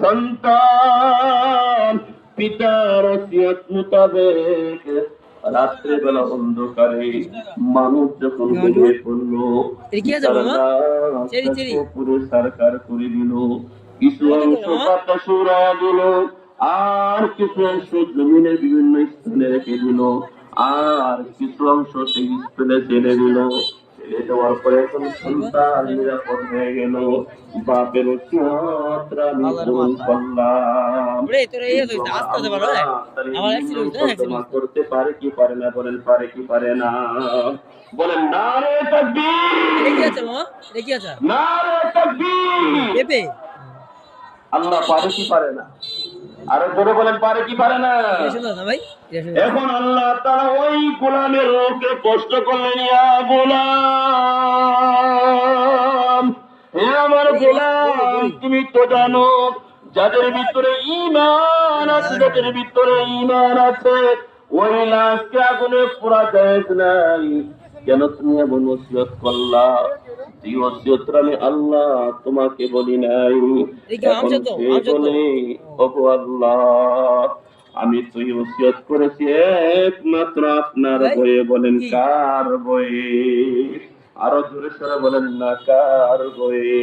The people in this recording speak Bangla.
সন্তান পিতার ওসিয়ত মোতাবেক রাত্রেবেলা অন্ধকারে মানুষ যখন ঘুমিয়ে পড়লো, পুরো সরকার করে দিল, কিছু অংশ বাতাস উড়াইয়া দিল, আর কিছু অংশ জমিনের বিভিন্ন স্থানে রেখে দিল, আর কিছু অংশ সেই স্থানে ছেড়ে দিল। ছেড়ে দেওয়ার পরে এখন সন্তান নিরাপদ হয়ে গেল। বাপের ওসিয়তটা আমি পূরণ করলাম। করতে পারে কি পারে না? বলেন পারে কি পারে না? বলেন নারে তাকবীর, নারে তাকবীর। আল্লাহ পারে কি পারে না? আরো জোরে বলেন পারে কি পারে না? এখন আল্লাহ তাআলা ওই গোলামের রূহকে কষ্ট করলেন, ইয়া গোলাম, হে আমার গোলাম, তুমি তো জানো যাদের ভিতরে ঈমান আছে, যাদের ভিতরে ঈমান আছে ওই লাশকে আগুনে পোড়া যায় নাই। কেন তুমি এমন ওসিয়ত করলা? এই ওসিয়তটা আমি আল্লাহ তোমাকে বলি নাই। এখন সে বলে, ওগো আল্লাহ, আমি তো ওসিয়ত করেছি একমাত্র আপনার বয়ে। বলেন কার বয়ে? আরো জোরে সরে বলেন না, কার বয়ে?